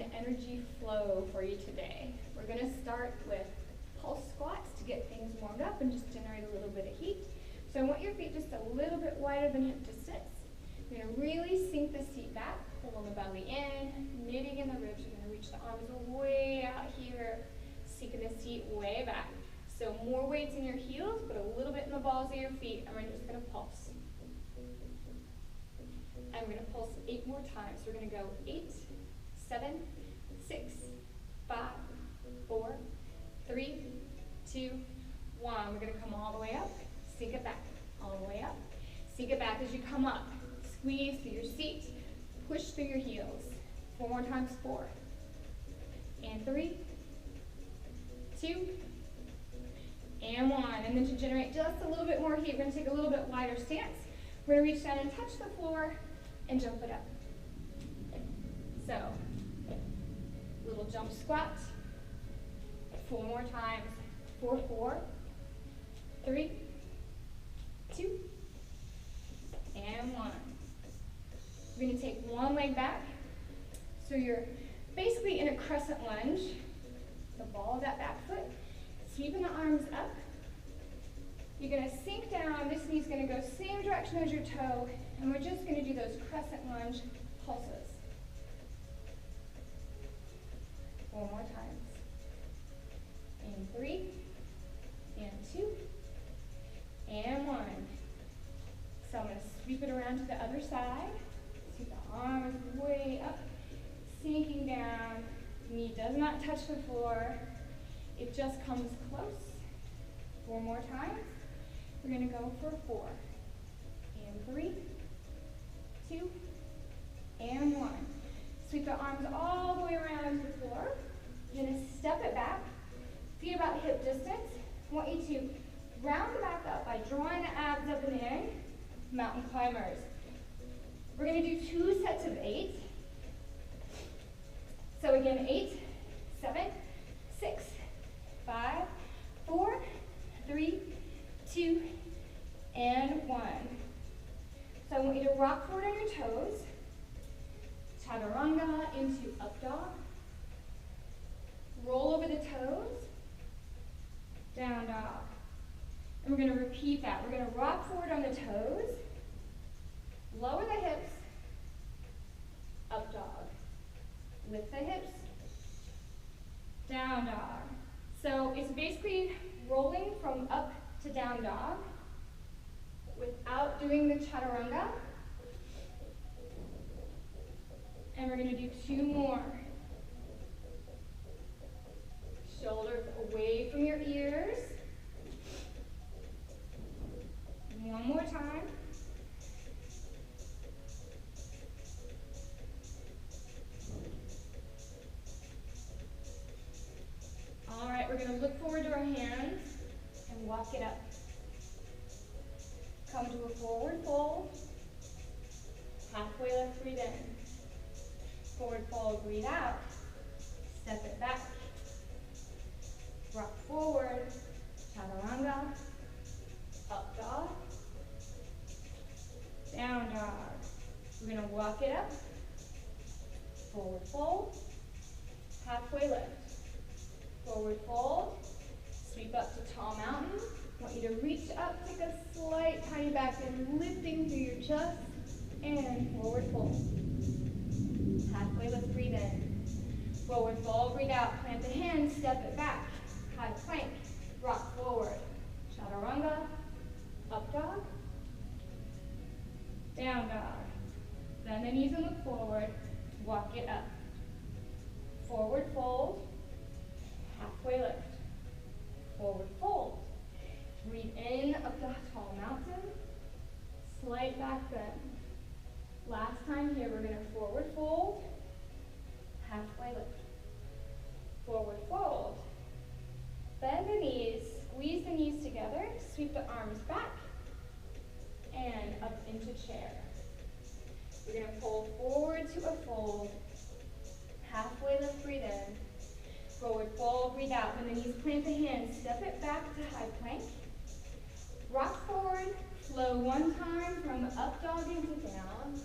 an energy flow for you today. We're going to start with pulse squats to get things warmed up and just generate a little bit of heat. So I want your feet just a little bit wider than hip distance. You're going to really sink the seat back, pull the belly in, knitting in the ribs. You're going to reach the arms way out here, sinking the seat way back. So more weights in your heels, but a little bit in the balls of your feet, and we're just going to pulse. And we're going to pulse 8 more times. We're going to go 8, 7, 6, 5, 4, 3, 2, 1. We're going to come all the way up, sink it back, all the way up. Sink it back as you come up. Squeeze through your seat, push through your heels. 4 more times, 4. And 3, 2, and 1. And then to generate just a little bit more heat, we're going to take a little bit wider stance. We're going to reach down and touch the floor and jump it up. So, little jump squat. 4 more times. 4, 4, 3, 2, and 1. We're going to take one leg back. So you're basically in a crescent lunge. The ball of that back foot. Sweeping the arms up. You're going to sink down. This knee's going to go same direction as your toe. And we're just going to do those crescent lunge pulses. 4 more times. And 3, and 2, and 1. So I'm going to sweep it around to the other side. Sweep the arms way up, sinking down. Knee does not touch the floor. It just comes close. 4 more times. We're going to go for 4. And 3, 2, and 1. Sweep the arms all the way around the floor. You're going to step it back. Feet about hip distance. I want you to round the back up by drawing the abs up and in. Mountain climbers. We're going to do 2 sets of 8. So again, 8, 7, 6, 5, 4, 3, 2, and 1. So I want you to rock forward on your toes. Chaturanga into up dog. Roll over the toes. Down dog. And we're going to repeat that. We're going to rock forward on the toes. Lower the hips. Up dog. Lift the hips. Down dog. So it's basically rolling from up to down dog without doing the chaturanga. And we're going to do 2 more. Shoulders away from your ears. 1 more time. All right, we're going to look forward to our hands and walk it up. Come to a forward fold. Halfway lift, breathe in. Forward fold, breathe out. Step it back. Rock forward. Chaturanga. Up dog. Down dog. We're going to walk it up. Forward fold. Halfway lift. Forward fold. Sweep up to tall mountain. I want you to reach up, take a slight tiny back bend, lifting through your chest, and forward fold. Halfway lift, breathe in. Forward fold, breathe out, plant the hands, step it back. High plank, rock forward. Chaturanga, up dog, down dog. Bend the knees and look forward, walk it up. Forward fold, halfway lift. Forward fold. Breathe in up the tall mountain. Slight back bend. Last time here, we're going to forward fold. Halfway lift. Forward fold. Bend the knees. Squeeze the knees together. Sweep the arms back. And up into chair. We're going to pull forward to a fold. Halfway lift, breathe in. Forward fold, breathe out. When the knees plant the hands, step it back to high plank. Rock forward, flow 1 time from up dog into down.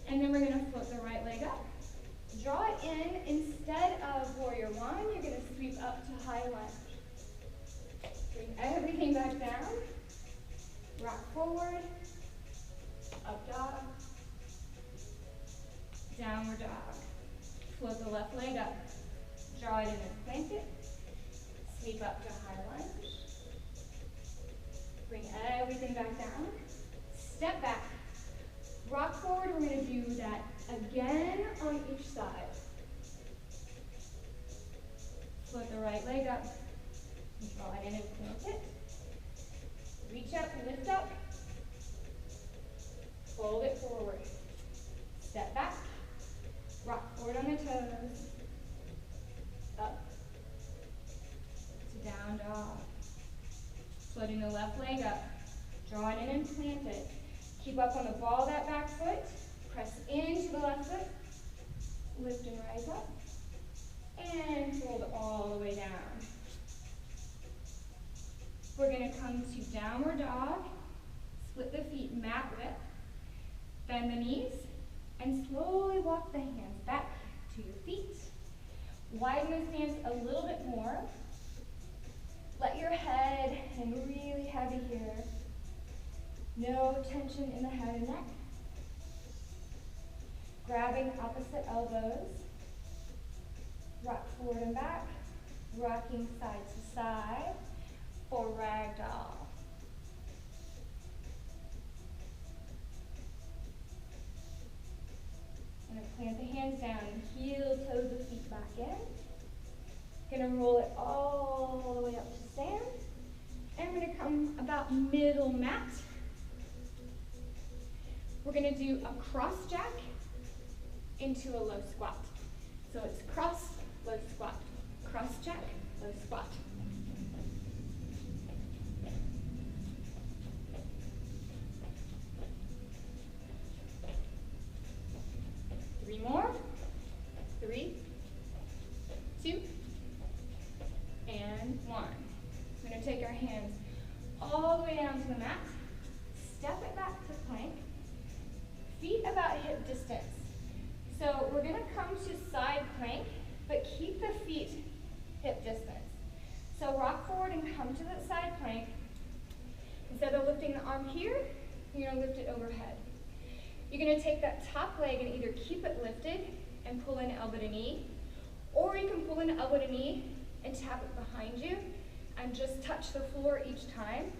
And then we're going to flip the right leg up. in, instead of warrior one, you're going to sweep up to high lunge. Bring everything back down. Rock forward. Up dog. Downward dog. Float the left leg up. Draw it in and plant it. Sweep up to high lunge. Bring everything back down. Step back. Rock forward. We're going to do that again on each side. Float the right leg up. Draw it in and plant it. Reach up, lift up. Fold it forward. Step back. Rock forward on the toes. Up. To down dog. Floating the left leg up. Draw it in and plant it. Keep up on the ball of that back foot. Press into the left foot. Lift and rise up. And fold all the way down. We're going to come to downward dog. Split the feet mat width. Bend the knees. And slowly walk the hands back to your feet. Widen the stance a little bit more. Let your head hang really heavy here. No tension in the head and neck. Grabbing opposite elbows. Rock forward and back. Rocking side to side for ragdoll. I'm going to plant the hands down and heel toe the feet back in. Going to roll it all the way up to stand. And I'm going to come about middle mat. We're going to do a cross jack into a low squat. So it's cross, low squat, cross jack, low squat. Three more. 3, 2, and 1. We're going to take our hands all the way down to the mat. Step it back to plank. Feet about hip distance. So we're going to come to side plank, but keep the feet hip distance. So rock forward and come to the side plank. Instead of lifting the arm here, you're going to lift it overhead. You're going to take that top leg and either keep it lifted and pull in elbow to knee, or you can pull in elbow to knee and tap it behind you and just touch the floor each time.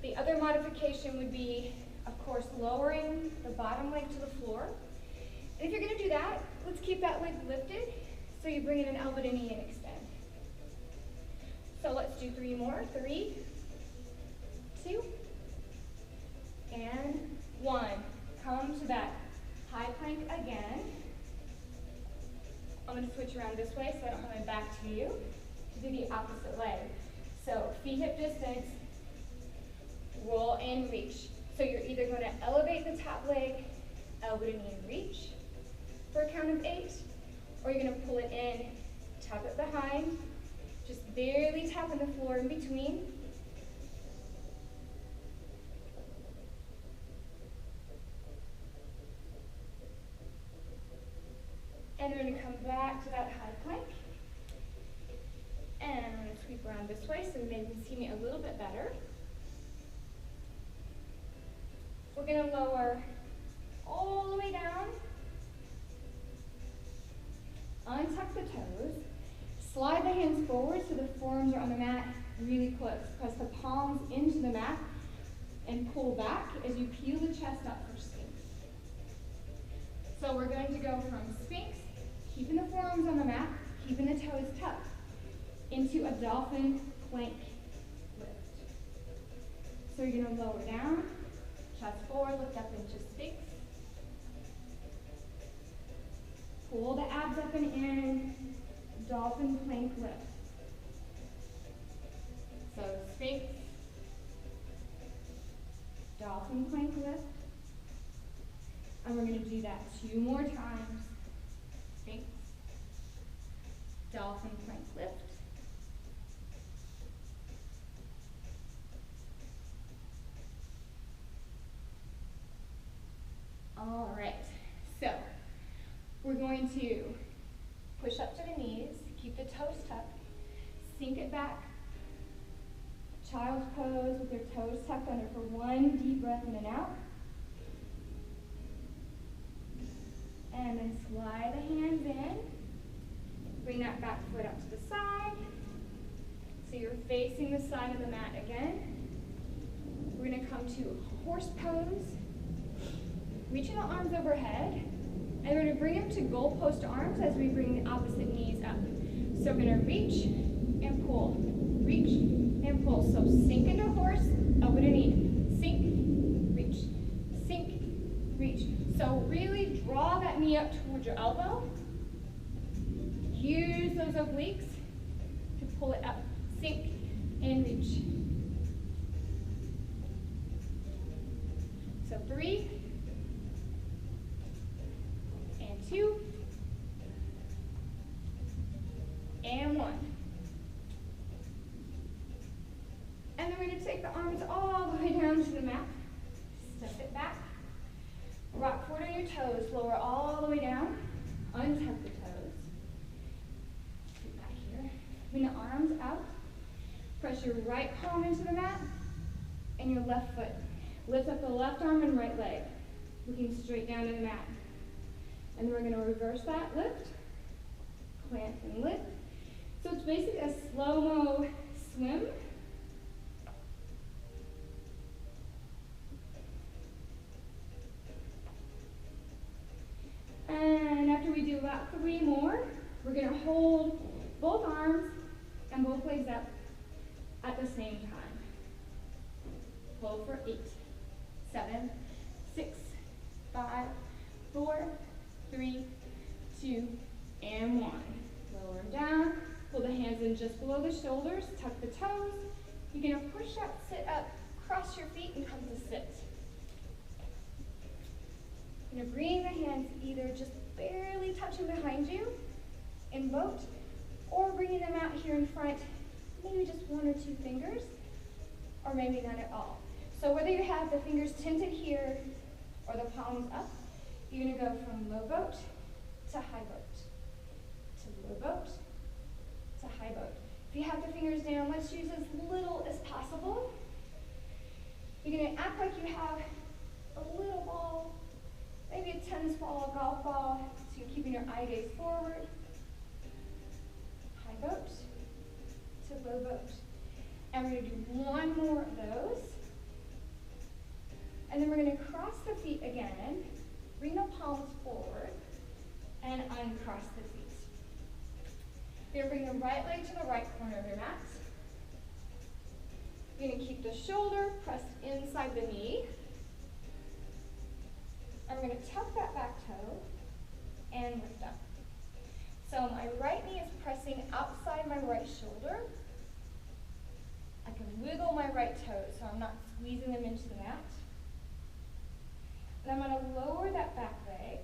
The other modification would be, of course, lowering the bottom leg to the floor. And if you're going to do that, let's keep that leg lifted so you bring in an elbow to knee and extend. So let's do 3 more. 3, 2, and 1. Come to that high plank again. I'm going to switch around this way so I don't have my back to you to do the opposite leg. So feet hip distance, roll and reach. So you're either going to elevate the top leg, elbow to knee and reach for a count of 8, or you're going to pull it in, tap it behind, just barely tapping the floor in between. And we're going to come back to that high plank. And I'm going to sweep around this way so maybe you can see me a little bit better. We're going to lower all the way down. Untuck the toes. Slide the hands forward so the forearms are on the mat really close. Press the palms into the mat and pull back as you peel the chest up for Sphinx. So we're going to go from Sphinx, keeping the forearms on the mat, keeping the toes tucked, into a dolphin plank lift. So you're going to lower down, chest forward, lift up into Sphinx. Pull the abs up and in, dolphin plank lift. So Sphinx, dolphin plank lift. And we're going to do that 2 more times. Sphinx, dolphin plank lift. All right, so we're going going to push up to the knees, keep the toes tucked, sink it back. Child's pose with your toes tucked under for one deep breath in and out. And then slide the hands in. Bring that back foot up to the side. So you're facing the side of the mat again. We're going to come to horse pose. Reaching the arms overhead. And we're going to bring them to goalpost arms as we bring the opposite knees up. So we're going to reach and pull. Reach and pull. So sink into horse, elbow to knee. Sink, reach. Sink, reach. So really draw that knee up towards your elbow. Use those obliques to pull it up. Sink and reach. So 3 and 2 and 1. And then we're going to take the arms all the way down to the mat. Step it back. Rock forward on your toes. Lower all the way down. Untuck the toes. Sit back here. Bring the arms out. Press your right palm into the mat and your left foot. Lift up the left arm and right leg, looking straight down to the mat. And then we're going to reverse that. Lift, plant and lift. So it's basically a slow-mo swim. And after we do about 3 more, we're going to hold both arms and both legs up at the same time. Hold for 8, 7, 6, 5, 4, 3, 2, and 1. Lower down. Pull the hands in just below the shoulders. Tuck the toes. You're going to push up, sit up, cross your feet, and come to sit. You're going to bring the hands either just barely touching behind you in boat, or bringing them out here in front, maybe just 1 or 2 fingers, or maybe none at all. So whether you have the fingers tinted here or the palms up, you're going to go from low boat to high boat, to low boat to high boat. If you have the fingers down, let's use as little as possible. You're going to act like you have a little ball, maybe a tennis ball, a golf ball, so you're keeping your eye gaze forward. High boat to low boat. And we're going to do 1 more of those. And then we're going to cross the feet again, bring the palms forward, and uncross the feet. You're going to bring the right leg to the right corner of your mat. You're going to keep the shoulder pressed inside the knee. And we're going to tuck that back toe and lift up. So my right knee is pressing outside my right shoulder. I can wiggle my right toes so I'm not squeezing them into the mat. And I'm going to lower that back leg.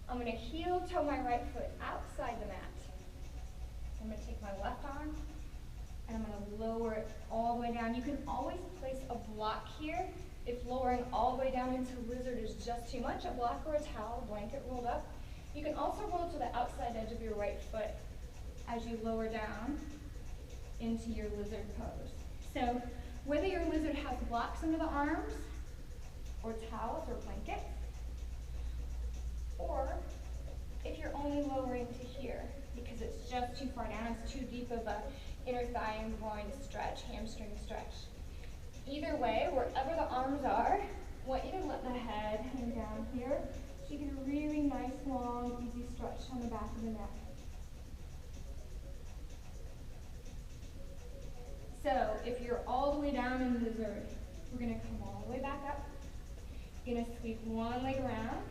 I'm going to heel toe my right foot outside the mat. So I'm going to take my left arm and I'm going to lower it all the way down. You can always place a block here. If lowering all the way down into lizard is just too much, a block or a towel, blanket rolled up. You can also roll to the outside edge of your right foot as you lower down into your lizard pose. So whether your lizard has blocks under the arms, or towels or blankets, or if you're only lowering to here because it's just too far down, it's too deep of a inner thigh and groin stretch, hamstring stretch. Either way, wherever the arms are, I want you to let the head hang down here so you get a really nice, long, easy stretch on the back of the neck. So if you're all the way down in lizard, we're going to come all the way back up. You're going to sweep one leg around.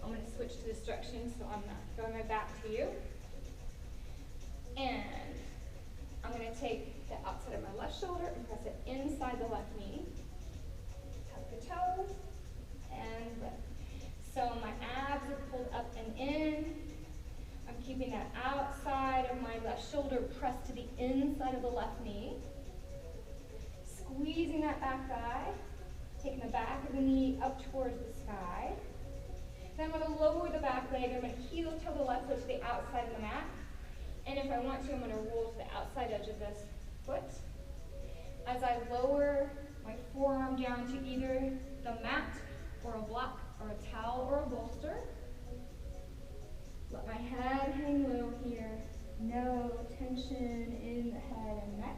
I'm going to switch to this direction so I'm not throwing my back to you. And I'm going to take the outside of my left shoulder and press it inside the left knee. Tuck the toes and lift. So my abs are pulled up and in. I'm keeping that outside of my left shoulder pressed to the inside of the left knee. Squeezing that back thigh. Taking the back of the knee up towards the sky. Then I'm going to lower the back leg. I'm going to heel toe the left foot to the outside of the mat. And if I want to, I'm going to roll to the outside edge of this foot. As I lower my forearm down to either the mat or a block or a towel or a bolster. Let my head hang low here. No tension in the head and neck.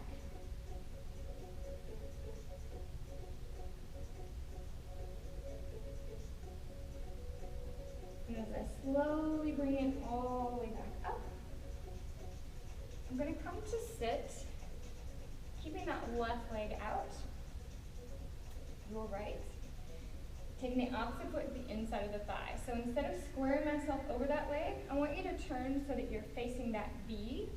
And as I slowly bring it all the way back up, I'm going to come to sit, keeping that left leg out, your right. Taking the opposite foot to the inside of the thigh. So instead of squaring myself over that leg, I want you to turn so that you're facing that V.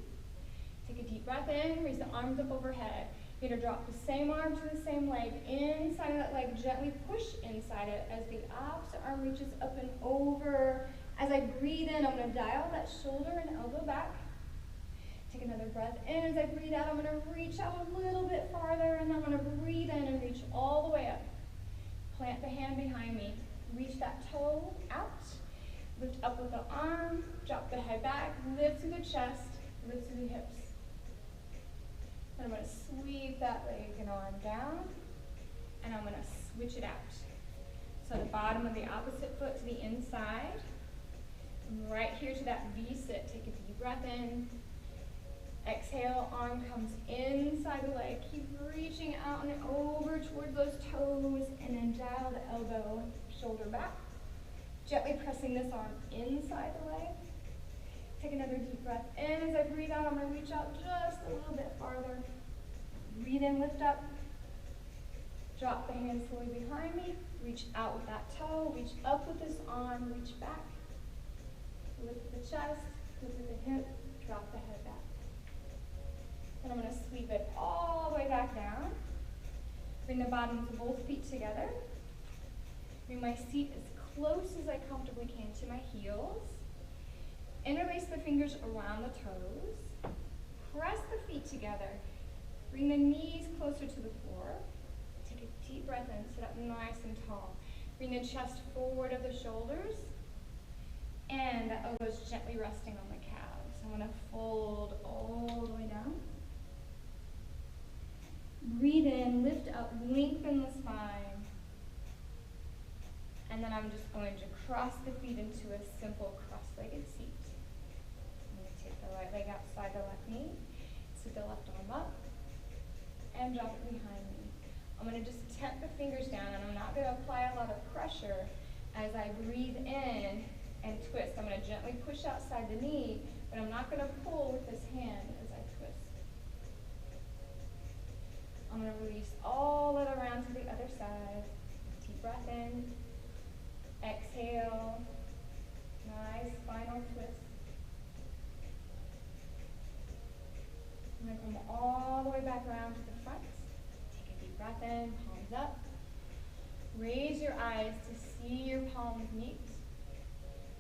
Take a deep breath in, raise the arms up overhead. You're going to drop the same arm to the same leg, inside of that leg, gently push inside it as the opposite arm reaches up and over. As I breathe in, I'm going to dial that shoulder and elbow back. Take another breath in. As I breathe out, I'm going to reach out a little bit farther, and I'm going to breathe in and reach all the way up. Plant the hand behind me. Reach that toe out. Lift up with the arm. Drop the head back. Lift through the chest. Lift through the hips. And I'm going to sweep that leg and arm down. And I'm going to switch it out. So the bottom of the opposite foot to the inside. Right here to that V-sit. Take a deep breath in. Exhale, arm comes inside the leg. Keep reaching out and over towards those toes, and then dial the elbow, shoulder back. Gently pressing this arm inside the leg. Take another deep breath in. As I breathe out, I'm going to reach out just a little bit farther. Breathe in, lift up. Drop the hand slowly behind me. Reach out with that toe. Reach up with this arm. Reach back. Lift the chest. Lift the hip. Drop the head back. And I'm going to sweep it all the way back down. Bring the bottoms of both feet together. Bring my seat as close as I comfortably can to my heels. Interlace the fingers around the toes. Press the feet together. Bring the knees closer to the floor. Take a deep breath in. Sit up nice and tall. Bring the chest forward of the shoulders. And the elbows gently resting on the calves. I'm going to fold all the way down. Breathe in, lift up, lengthen the spine. And then I'm just going to cross the feet into a simple cross-legged seat. I'm going to take the right leg outside the left knee, sit the left arm up, and drop it behind me. I'm going to just temp the fingers down, and I'm not going to apply a lot of pressure as I breathe in and twist. I'm going to gently push outside the knee, but I'm not going to pull with this hand as I twist. I'm going to release all it around to the other side. Deep breath in. Exhale. Nice final twist. I'm going to come all the way back around to the front. Take a deep breath in. Palms up. Raise your eyes to see your palms meet.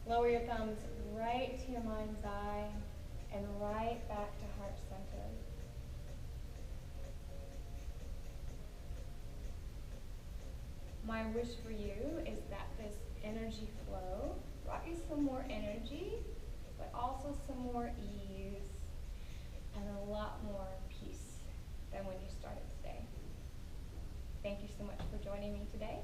Lower your thumbs right to your mind's eye and right back to heart center. My wish for you is that this energy flow brought you some more energy, but also some more ease and a lot more peace than when you started today. Thank you so much for joining me today.